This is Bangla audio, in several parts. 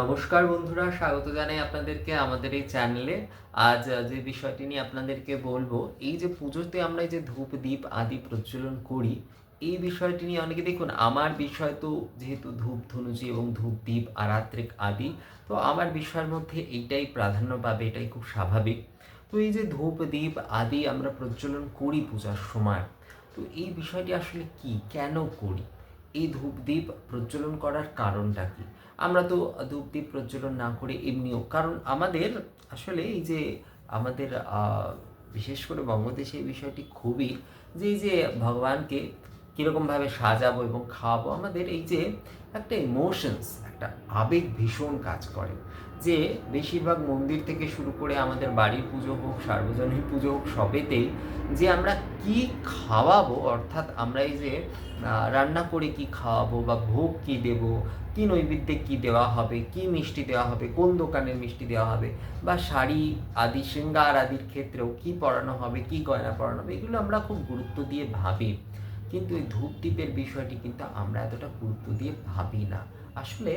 নমস্কার বন্ধুরা, স্বাগত জানাই আপনাদেরকে আমাদের এই চ্যানেলে। আজ যে বিষয়টি নিয়ে আপনাদেরকে বলবো, এই যে পুজোতে আমরা এই যে ধূপ দীপ আদি প্রজ্বলন করি, এই বিষয়টি নিয়ে অনেকে দেখুন আমার বিষয় তো যেহেতু ধূপ ধুনুচি এবং ধূপ দীপ আরাত্রিক আদি, তো আমার বিষয়ের মধ্যে এইটাই প্রাধান্য পাবে, এটাই খুব স্বাভাবিক। তো এই যে ধূপ দীপ আদি আমরা প্রজ্বলন করি পূজার সময়, তো এই বিষয়টি আসলে কি, কেন করি? এই ধূপ দীপ প্রজ্বলন করার কারণটা কি? আমরা তো ধূপদীপ প্রজ্বলন না করে এমনিও, কারণ আমাদের আসলে এই যে আমাদের বিশেষ করে বঙ্গদেশে এই বিষয়টি খুবই, যে এই যে ভগবানকে কীরকমভাবে সাজাবো এবং খাওয়াবো, আমাদের এই যে একটা ইমোশনস, একটা আবেগ ভীষণ কাজ করে। যে বেশিরভাগ মন্দির থেকে শুরু করে আমাদের বাড়ির পুজো হোক, সার্বজনীন পুজো হোক, সবেতেই যে আমরা কি খাওয়াবো, অর্থাৎ আমরা এই যে রান্না করে কি খাওয়াবো বা ভোগ কি দেবো, কি নৈবেদ্যে কি দেওয়া হবে, কি মিষ্টি দেওয়া হবে, কোন দোকানের মিষ্টি দেওয়া হবে, বা শাড়ি আদি শৃঙ্গার আদির ক্ষেত্রেও কি পরানো হবে, কি গয়না পরানো হবে, এগুলো আমরা খুব গুরুত্ব দিয়ে ভাবি। কিন্তু এই ধূপদীপের বিষয়টি কিন্তু আমরা এতটা গুরুত্ব দিয়ে ভাবি না। আসলে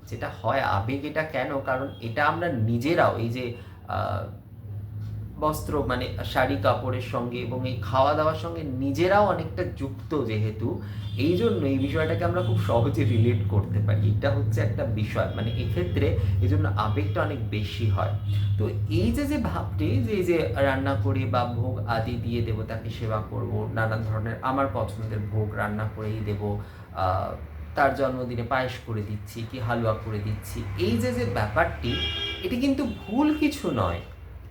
যেটা হয়, আবেগ এটা কেন, কারণ এটা আমরা নিজেরাও এই যে আহ, বস্ত্র মানে শাড়ি কাপড়ের সঙ্গে এবং এই খাওয়া দাওয়ার সঙ্গে নিজেরাও অনেকটা যুক্ত, যেহেতু এই জন্য এই বিষয়টাকে আমরা খুব সহজে রিলেট করতে পারি। এটা হচ্ছে একটা বিষয়, মানে এক্ষেত্রে এই জন্য আবেগটা অনেক বেশি হয়। তো এই যে যে ভাবটি, যে এই যে রান্না করি বা ভোগ আদি দিয়ে দেবতাকে সেবা করব, নানান ধরনের আমার পছন্দের ভোগ রান্না করেই দেব, তার জন্মদিনে পায়েস করে দিচ্ছি কি হালুয়া করে দিচ্ছি, এই যে যে ব্যাপারটি, এটি কিন্তু ভুল কিছু নয়।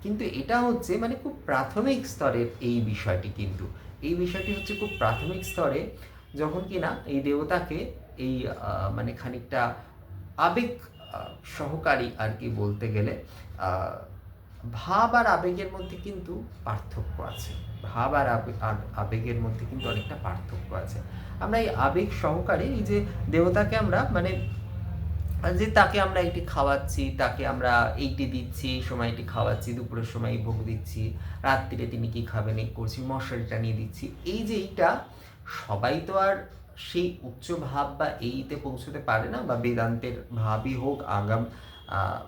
কিন্তু এটা হচ্ছে মানে খুব প্রাথমিক স্তরের এই বিষয়টি, কিন্তু এই বিষয়টি হচ্ছে খুব প্রাথমিক স্তরে, যখন কিনা এই দেবতাকে এই মানে খানিকটা আবেগ সহকারী আর কি বলতে গেলে, আহ, ভাব আর আবেগের মধ্যে কিন্তু পার্থক্য আছে। ভাব আর আবেগের মধ্যে কিন্তু অনেকটা পার্থক্য আছে। আমরা এই আবেগ সহকারে এই যে দেবতাকে আমরা মানে যে তাকে আমরা এটি খাওয়াচ্ছি, তাকে আমরা এইটি দিচ্ছি, এই সময় এটি খাওয়াচ্ছি, দুপুরের সময় এই ভোগ দিচ্ছি, রাত্রিরে তিনি কি খাবেন এই করছি, মশারি টানিয়ে দিচ্ছি, এই যে এইটা, সবাই তো আর সেই উচ্চ ভাব বা এইতে পৌঁছতে পারে না, বা বেদান্তের ভাবই হোক, আগাম আহ,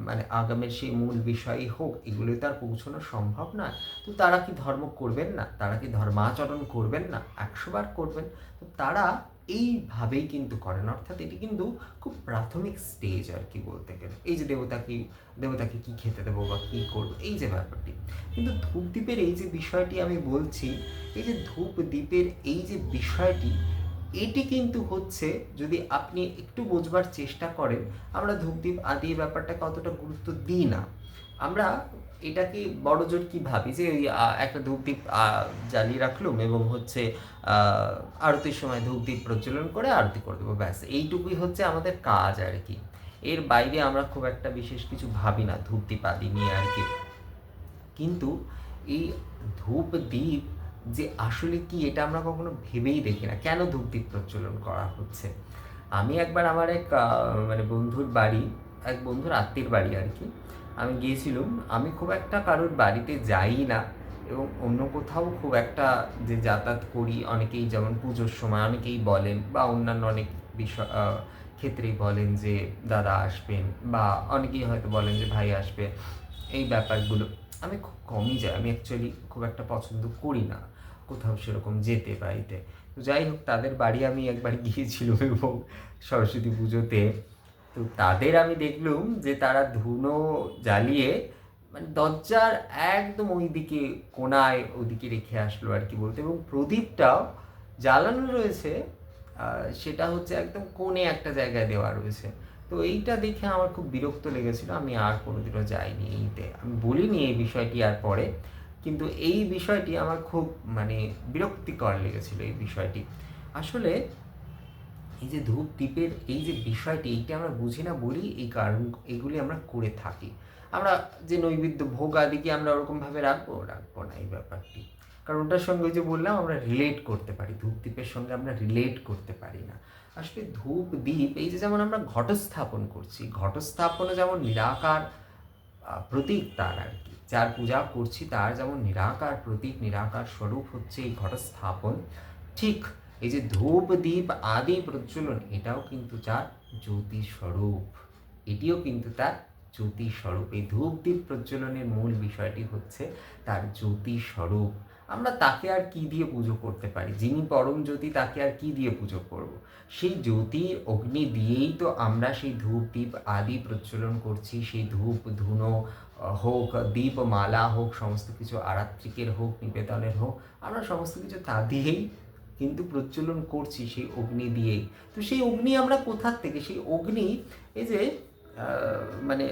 মানে আগামের সেই মূল বিষয়ই হোক, এগুলোই তো আর পৌঁছানো সম্ভব নয়। তো তারা কি ধর্ম করবেন না? তারা কি ধর্মাচরণ করবেন না? 100 বার করবেন। তো তারা এইভাবেই কিন্তু করেন, অর্থাৎ এটি কিন্তু খুব প্রাথমিক স্টেজ আর কি বলতে গেলে। এই যে দেবতাকে কি খেতে দেবো বা কী করবো, এই যে ব্যাপারটি। কিন্তু ধূপদীপের এই যে বিষয়টি আমি বলছি, এই যে ধূপদীপের এই যে বিষয়টি, এটি কিন্তু হচ্ছে, যদি আপনি একটু বোঝবার চেষ্টা করেন, আমরা ধূপদীপ আদি ব্যাপারটাকে অতটা গুরুত্ব দিই না। আমরা এটাকে বড়জোর কি ভাবি, যে ওই একটা ধূপদীপ জ্বালিয়ে রাখলুম এবং হচ্ছে আরতির সময় ধূপদীপ প্রজ্বলন করে আরতি করে দেবো, ব্যাস এইটুকুই হচ্ছে আমাদের কাজ আর কি। এর বাইরে আমরা খুব একটা বিশেষ কিছু ভাবি না ধূপদীপ আদি নিয়ে আর কি। কিন্তু এই ধূপ দ্বীপ যে আসলে কি, এটা আমরা কখনো ভেবেই দেখি না, কেন ধূপ দ্বীপ প্রজ্বলন করা হচ্ছে। আমি একবার আমার এক মানে বন্ধুর বাড়ি, এক বন্ধুর আত্মীয়ের বাড়ি আর কি, আমি গিয়েছিলাম। আমি খুব একটা কারোর বাড়িতে যাই না, এবং অন্য কোথাও খুব একটা যে যাতায়াত করি, অনেকেই যেমন পুজোর সময় অনেকেই বলেন, বা অন্যান্য অনেক বিষয় ক্ষেত্রেই বলেন যে দাদা আসবেন, বা অনেকেই হয়তো বলেন যে ভাই আসবে, এই ব্যাপারগুলো আমি খুব কমই যাই। আমি অ্যাকচুয়ালি খুব একটা পছন্দ করি না কোথাও সেরকম যেতে বাড়িতে। তো যাই হোক, তাদের বাড়ি আমি একবার গিয়েছিলাম এবং সরস্বতী পুজোতে, তো তাদের আমি দেখলুম যে তারা ধুনো জ্বালিয়ে মানে দরজার একদম ওই দিকে কোণায় ওদিকে রেখে আসলো আর কি বলতে, এবং প্রদীপটাও জ্বালানো রয়েছে, সেটা হচ্ছে একদম কোণে একটা জায়গায় দেওয়া রয়েছে। তো এইটা দেখে আমার খুব বিরক্ত লেগেছিল, আমি আর কোনোদিনও যাইনি এইতে, আমি বলিনি এই বিষয়টি আর পরে, কিন্তু এই বিষয়টি আমার খুব মানে বিরক্তিকর লেগেছিল এই বিষয়টি। আসলে এই যে ধূপ দ্বীপের এই যে বিষয়টি, এইটা আমরা বুঝি না বলেই এই কারণ এগুলি আমরা করে থাকি। আমরা যে নৈবেদ্য ভোগ আদি কি আমরা ওরকমভাবে রাখবো না এই ব্যাপারটি, কারণ ওটার সঙ্গে ওই যে বললাম আমরা রিলেট করতে পারি, ধূপ দ্বীপের সঙ্গে আমরা রিলেট করতে পারি না। আসলে ধূপ দ্বীপ এই যে যেমন আমরা ঘটস্থাপন করছি, ঘটস্থাপনে যেমন নিরাকার প্রতীক তার আর কি, যার পূজা করছি তার যেমন নিরাকার প্রতীক, নিরাকার স্বরূপ হচ্ছে এই ঘটস্থাপন, ঠিক এই যে ধূপ দ্বীপ আদি প্রজ্বলন, এটাও কিন্তু যার জ্যোতি স্বরূপ, এটিও কিন্তু তার জ্যোতি স্বরূপ। এই ধূপ দ্বীপ প্রজ্বলনের মূল বিষয়টি হচ্ছে তার জ্যোতি স্বরূপ। আমরা তাকে আর কি দিয়ে পুজো করতে পারি? যিনি পরম জ্যোতি, তাকে আর কি দিয়ে পুজো করব? সেই জ্যোতি অগ্নি দিয়েই তো আমরা সেই ধূপ দ্বীপ আদি প্রজ্বলন করছি। সেই ধূপ ধুনো হোক, দীপমালা হোক, সমস্ত কিছু আরাত্রিকের হোক, নিবেদনের হোক, আমরা সমস্ত কিছু তা দিয়েই কিন্তু প্রজ্বলন করছি, সেই অগ্নি দিয়েই। তো সেই অগ্নি আমরা কোথার থেকে? সেই অগ্নি, এই যে মানে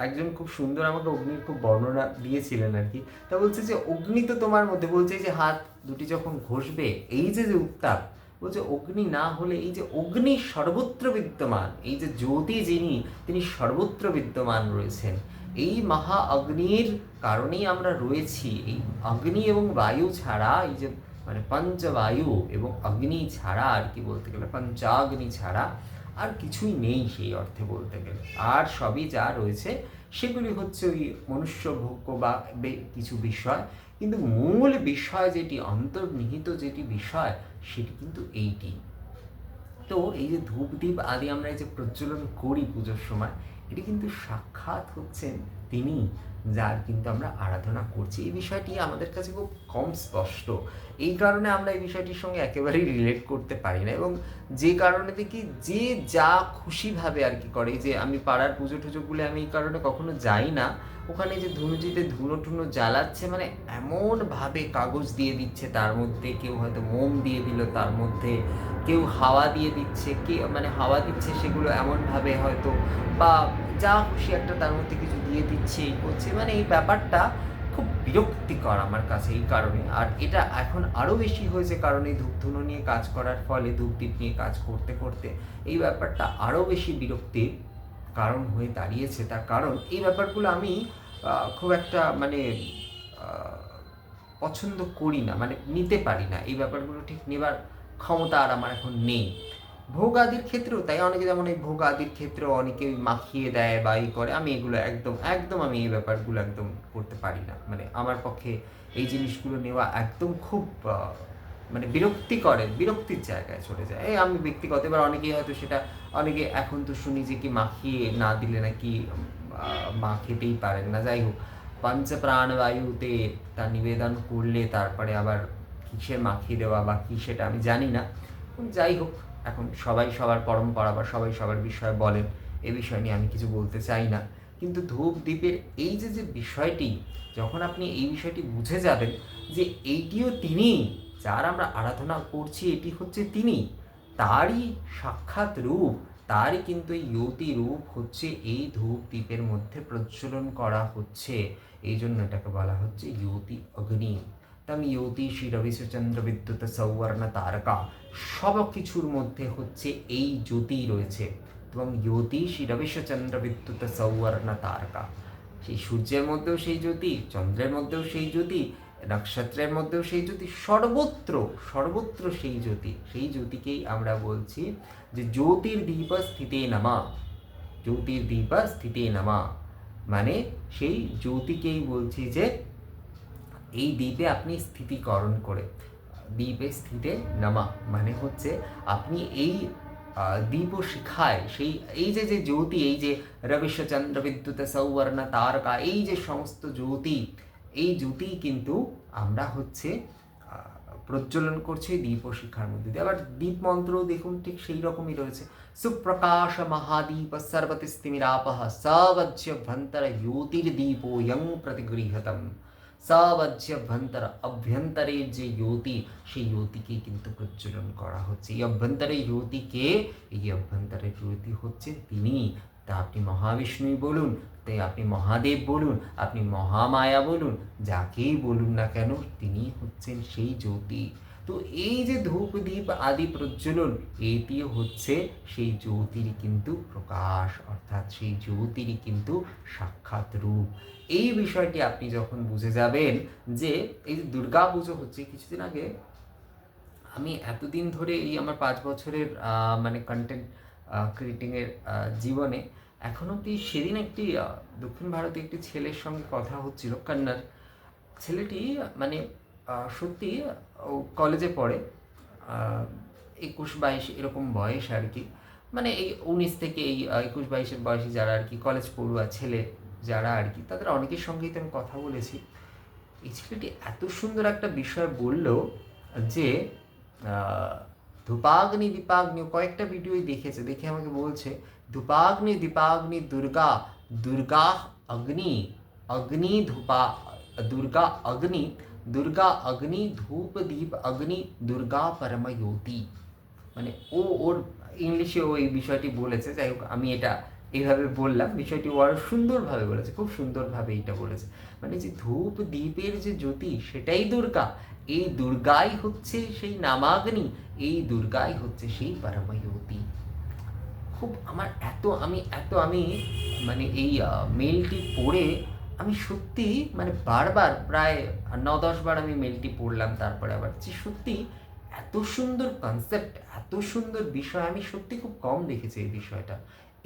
একজন খুব সুন্দর আমাকে অগ্নির খুব বর্ণনা দিয়েছিলেন আর কি। তা বলছে যে অগ্নি তো তোমার মধ্যে, বলছে যে হাত দুটি যখন ঘষবে, এই যে যে উত্তাপ, বলছে অগ্নি না হলে, এই যে অগ্নি সর্বত্র বিদ্যমান, এই যে জ্যোতি যিনি, তিনি সর্বত্র বিদ্যমান রয়েছেন। এই মহা অগ্নির কারণেই আমরা রয়েছি। এই অগ্নি এবং বায়ু ছাড়া, এই যে মানে পঞ্চবায়ু এবং অগ্নি ছাড়া আর কি, বলতে গেলে পঞ্চাগ্নি ছাড়া আর কিছুই নেই সেই অর্থে বলতে গেলে। আর সবই যা রয়েছে সেগুলি হচ্ছে ওই মনুষ্য ভোগ্য বা কিছু বিষয়, কিন্তু মূল বিষয় যেটি, অন্তর্নিহিত যেটি বিষয়, সেটি কিন্তু এইটি। তো এই যে ধূপ দ্বীপ আদি আমরা এই যে প্রজ্বলন করি পুজোর সময়, এটি কিন্তু সাক্ষাৎ হচ্ছেন তিনি, যার কিন্তু আমরা আরাধনা করছি। এই বিষয়টি আমাদের কাছে খুব কম স্পষ্ট, এই কারণে আমরা এই বিষয়টির সঙ্গে একেবারেই রিলেট করতে পারি না। এবং যে কারণে দেখি যে যা খুশিভাবে আর কি করে, যে আমি পাড়ার পুজো টুজোগুলো আমি এই কারণে কখনো যাই না, ওখানে যে ধুনুচিতে ধুনো টুনো জ্বালাচ্ছে, মানে এমনভাবে কাগজ দিয়ে দিচ্ছে তার মধ্যে, কেউ হয়তো মোম দিয়ে দিল তার মধ্যে, কেউ হাওয়া দিয়ে দিচ্ছে, কে মানে হাওয়া দিচ্ছে সেগুলো এমনভাবে হয়তো, বা যা খুশি একটা তার মধ্যে কিছু দিয়ে দিচ্ছে, এই করছে, মানে এই ব্যাপারটা খুব বিরক্তিকর আমার কাছে এই কারণে। আর এটা এখন আরও বেশি হয়েছে কারণ এই ধূপধুনো নিয়ে কাজ করার ফলে, ধূপদীপ নিয়ে কাজ করতে করতে এই ব্যাপারটা আরও বেশি বিরক্তির কারণ হয়ে দাঁড়িয়েছে। তার কারণ এই ব্যাপারগুলো আমি খুব একটা মানে পছন্দ করি না, মানে নিতে পারি না, এই ব্যাপারগুলো ঠিক নেবার ক্ষমতা আর আমার এখন নেই। ভোগ আদির ক্ষেত্রেও তাই, অনেকে যেমন এই ভোগ আদির ক্ষেত্রেও অনেকে মাখিয়ে দেয় বা এই করে, আমি এগুলো একদম একদম আমি এই ব্যাপারগুলো একদম করতে পারি না। মানে আমার পক্ষে এই জিনিসগুলো নেওয়া একদম খুব মানে বিরক্তির জায়গায় চলে যায়। এই আমি ব্যক্তিগত, এবার অনেকেই হয়তো সেটা, অনেকে এখন তো শুনি যে কি মাখিয়ে না দিলে নাকি মা খেতেই পারেন না। যাই হোক, পঞ্চপ্রাণবায়ুতে তার নিবেদন করলে তারপরে আবার কিসের মাখিয়ে দেওয়া বা কী সেটা আমি জানি না। যাই হোক, এখন সবাই সবার পরম্পরা বা সবাই সবার বিষয়ে বলেন, এ বিষয় নিয়ে আমি কিছু বলতে চাই না। কিন্তু ধূপ দ্বীপের এই যে যে বিষয়টি, যখন আপনি এই বিষয়টি বুঝে যাবেন যে এইটিও তিনি, যার আমরা আরাধনা করছি এটি হচ্ছে তিনি, তারই সাক্ষাৎ রূপ, তারই কিন্তু এই ইয়তি রূপ হচ্ছে এই ধূপ দ্বীপের মধ্যে প্রজ্বলন করা হচ্ছে। এই জন্য এটাকে বলা হচ্ছে ইয়তি অগ্নি। তং ইয়তি শ্রী রবিশচন্দ্র বিদ্যুৎ সৌবর্ণ তারকা, সব কিছুর মধ্যে হচ্ছে এই জ্যোতি রয়েছে। এবং ইয়তি শ্রী রবিশচন্দ্র বিদ্যুৎ সৌবর্ণ তারকা, সেই সূর্যের মধ্যেও সেই জ্যোতি, চন্দ্রের মধ্যেও সেই জ্যোতি, নক্ষত্রের মধ্যেও সেই জ্যোতি, সর্বত্র সর্বত্র সেই জ্যোতি। সেই জ্যোতিকেই আমরা বলছি যে জ্যোতির্দীপ স্থিতে নমা, জ্যোতির্দীপ স্থিতে নমা, মানে সেই জ্যোতিকেই বলছি যে এই দ্বীপে আপনি স্থিতিকরণ করে, দ্বীপে স্থিতে নমা মানে হচ্ছে আপনি এই দীপ শিখায় সেই, এই যে যে জ্যোতি, এই যে রবিশচন্দ্র বিদ্যুৎ সৌবর্ণ তারকা, এই যে সমস্ত জ্যোতি, এই জ্যোতি কিন্তু আমরা হচ্ছে প্রজ্বলন করছে দীপ শিখার মধ্যে দিয়ে। আবার দীপ মন্ত্র দেখুন ঠিক সেই রকমই রয়েছে। সুপ্রকাশ মহাদীপ সর্বতিস্তিমিরাপহ সবজ্যভ্যন্তর জ্যোতির্দীপো ইয়ং প্রতিগৃহতম, সবজ্যভ্যন্তর, অভ্যন্তরের যে জ্যোতি, সেই জ্যোতিকে কিন্তু প্রজ্বলন করা হচ্ছে। এই অভ্যন্তরের জ্যোতিকে, এই অভ্যন্তরের জ্যোতি হচ্ছে তিনি। তা আপনি মহাবিষ্ণুই বলুন, তাই আপনি মহাদেব বলুন, আপনি মহামায়া বলুন, যাকেই বলুন না কেন, তিনি হচ্ছেন সেই জ্যোতি। তো এই যে ধূপ দ্বীপ আদি প্রজ্বলন, এটি হচ্ছে সেই জ্যোতির কিন্তু প্রকাশ, অর্থাৎ সেই জ্যোতির কিন্তু সাক্ষাৎ রূপ। এই বিষয়টি আপনি যখন বুঝে যাবেন, যে এই যে দুর্গা পুজো হচ্ছে, কিছুদিন আগে আমি এতদিন ধরে এই আমার 5 বছরের মানে কন্টেন্ট ক্রিয়েটিংয়ের জীবনে এখন অব্দি, সেদিন একটি দক্ষিণ ভারতীয় একটি ছেলের সঙ্গে কথা হচ্ছিল, কন্নড় ছেলেটি, মানে সত্যি ও কলেজে পড়ে, 21-22 এরকম বয়স আর কি। মানে এই 19 থেকে এই 21-22 বয়সী যারা আর কি কলেজ পড়ুয়া ছেলে যারা আর কি, তাদের অনেকের সঙ্গেই তো আমি কথা বলেছি। এই ছেলেটি এত সুন্দর একটা বিষয় বলল যে ধূপাগ্নি দীপাগ্নি, কয়েকটা ভিডিওই দেখেছে, দেখে আমাকে বলছে ধূপাগ্নি দীপাগ্নি দুর্গা, দুর্গা অগ্নি, অগ্নি ধূপা, দুর্গা অগ্নি, দুর্গা অগ্নি ধূপ দীপ অগ্নি, দুর্গা পরমজ্যোতি। মানে ওর ইংলিশে ও এই বিষয়টি বলেছে, যাই হোক আমি এটা এইভাবে বললাম, বিষয়টি ও আরও সুন্দরভাবে বলেছে, খুব সুন্দরভাবে এইটা বলেছে। মানে যে ধূপ দ্বীপের যে জ্যোতি সেটাই দুর্গা, এই দুর্গাই হচ্ছে সেই নামাগ্নি, এই দুর্গাই হচ্ছে সেই পরমজ্যোতি। খুব আমার আমি মানে এই মেলটি পড়ে আমি সত্যি মানে বারবার প্রায় 9-10 বার আমি মেলটি পড়লাম, তারপরে আবার যে সত্যি এত সুন্দর কনসেপ্ট, এত সুন্দর বিষয় আমি সত্যি খুব কম দেখেছি এই বিষয়টা।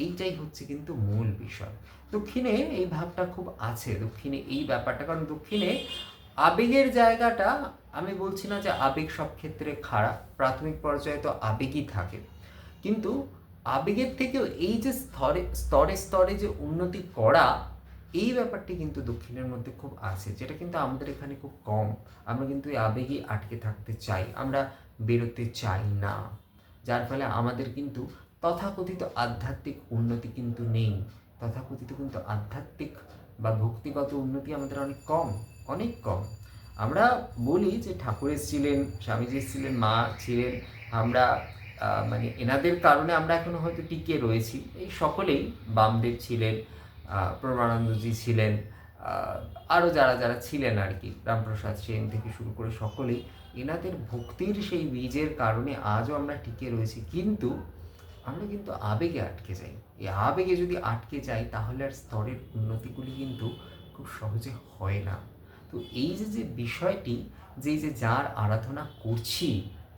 এইটাই হচ্ছে কিন্তু মূল বিষয়। দক্ষিণে এই ভাবটা খুব আছে, দক্ষিণে এই ব্যাপারটা, কারণ দক্ষিণে আবেগের জায়গাটা, আমি বলছি না যে আবেগ সব ক্ষেত্রে খারাপ, প্রাথমিক পর্যায়ে তো আবেগই থাকে, কিন্তু আবেগের থেকেও এই যে স্তরে স্তরে যে উন্নতি করা, এই ব্যাপারটি কিন্তু দক্ষিণের মধ্যে খুব আছে, যেটা কিন্তু আমাদের এখানে খুব কম। আমরা কিন্তু এই আবেগেই আটকে থাকতে চাই, আমরা বেরোতে চাই না, যার ফলে আমাদের কিন্তু তথাকথিত আধ্যাত্মিক উন্নতি কিন্তু নেই। তথাকথিত কিন্তু আধ্যাত্মিক বা ভক্তিগত উন্নতি আমাদের অনেক কম, অনেক কম। আমরা বলি যে ঠাকুর এসেছিলেন, স্বামীজি এসেছিলেন, মা ছিলেন, আমরা মানে এনাদের কারণে আমরা এখনো হয়তো টিকে রয়েছি। এই সকলেই, বামদেব ছিলেন, প্রমানন্দজি ছিলেন, আরও যারা যারা ছিলেন আর কি, রামপ্রসাদ সেন থেকে শুরু করে সকলেই, এনাদের ভক্তির সেই বীজের কারণে আজও আমরা টিকে রয়েছি। কিন্তু আমরা কিন্তু আবেগে আটকে যাই। এই আবেগে যদি আটকে যাই তাহলে আর স্তরের উন্নতিগুলি কিন্তু খুব সহজে হয় না। তো এই যে বিষয়টি, যে যার আরাধনা করছি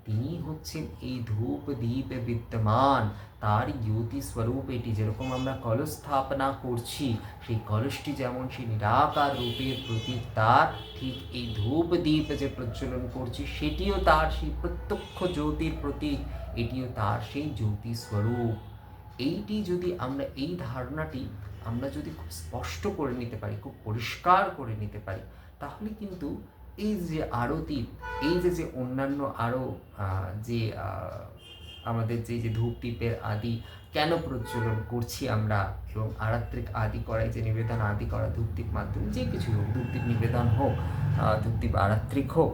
তিনি হচ্ছেন এই ধূপ দ্বীপে বিদ্যমান, তার জ্যোতি স্বরূপ এটি। যেরকম আমরা কলস স্থাপনা করছি, সেই কলসটি যেমন সেই নিরাকার রূপের প্রতীক, তার ঠিক এই ধূপ দ্বীপ যে প্রজ্বলন করছি সেটিও তার সেই প্রত্যক্ষ জ্যোতির প্রতীক, এটিও তার সেই জ্যোতি স্বরূপ। এইটি যদি আমরা, এই ধারণাটি আমরা যদি খুব স্পষ্ট করে নিতে পারি, খুব পরিষ্কার করে নিতে পারি, তাহলে কিন্তু এই যে আরতি, এই যে অন্যান্য আরও যে আমাদের যে ধূপ দ্বীপের আদি কেন প্রজ্বলন করছি আমরা, এবং আরাত্রিক আদি করাই যে নিবেদন আদি করা ধূপদীপ মাধ্যমে যে কিছু হোক, ধূপদীপ নিবেদন হোক, ধূপদীপ আরাত্রিক হোক,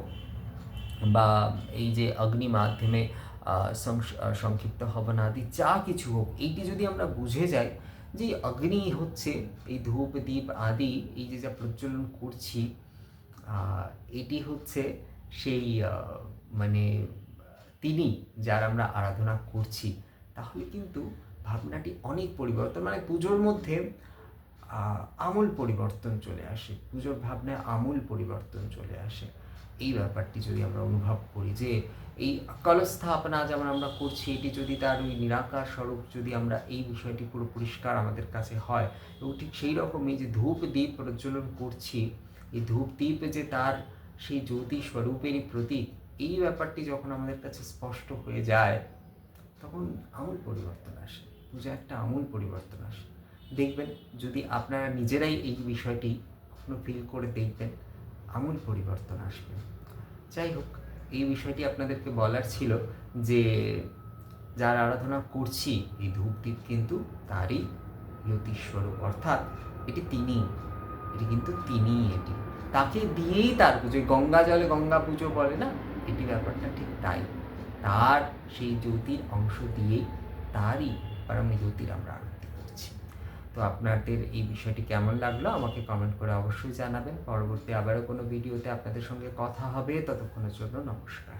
বা এই যে অগ্নি মাধ্যমে সংক্ষিপ্ত হবন আদি যা কিছু হোক, এইটি যদি আমরা বুঝে যাই যে অগ্নি হচ্ছে এই ধূপ দ্বীপ আদি, এই যে যা প্রজ্বলন করছি, এটি হচ্ছে সেই মানে তিনি যার আমরা আরাধনা করছি, তাহলে কিন্তু ভাবনাটি অনেক পরিবর্তন, মানে পুজোর মধ্যে আমূল পরিবর্তন চলে আসে, পুজোর ভাবনায় আমূল পরিবর্তন চলে আসে। এই ব্যাপারটি যদি আমরা অনুভব করি যে এই কলস স্থাপনা যেমন আমরা করছি, এটি যদি তার ওই নিরাকার স্বরূপ যদি আমরা এই বিষয়টি পুরো পরিষ্কার আমাদের কাছে হয়, এবং ঠিক সেই রকমই যে ধূপ দ্বীপ প্রজ্বলন করছি, এই ধূপ দ্বীপ যে তার সেই জ্যোতি স্বরূপেরই প্রতীক, এই ব্যাপারটি যখন আমাদের কাছে স্পষ্ট হয়ে যায়, তখন আমূল পরিবর্তন আসে, পূজা একটা আমূল পরিবর্তন আসে। দেখবেন যদি আপনারা নিজেরাই এই বিষয়টি কখনো ফিল করে দেখবেন, আমূল পরিবর্তন আসবে। যাই হোক, এই বিষয়টি আপনাদেরকে বলার ছিল যে যার আরাধনা করছি এই ধূপদীপ কিন্তু তারই জ্যোতিস্বরূপ, অর্থাৎ এটি তিনি, এটি কিন্তু তিনিই, এটি তাকে দিয়েই তার পুজো, গঙ্গা জলে গঙ্গা পুজো বলে না, এটি ব্যাপারটা ঠিক তাই, তার সেই জ্যোতির অংশ দিয়েই তারই পরম জ্যোতির আমরা আরতি করছি। তো আপনাদের এই বিষয়টি কেমন লাগলো আমাকে কমেন্ট করে অবশ্যই জানাবেন। পরবর্তী আবারও কোনো ভিডিওতে আপনাদের সঙ্গে কথা হবে, ততক্ষণের জন্য নমস্কার।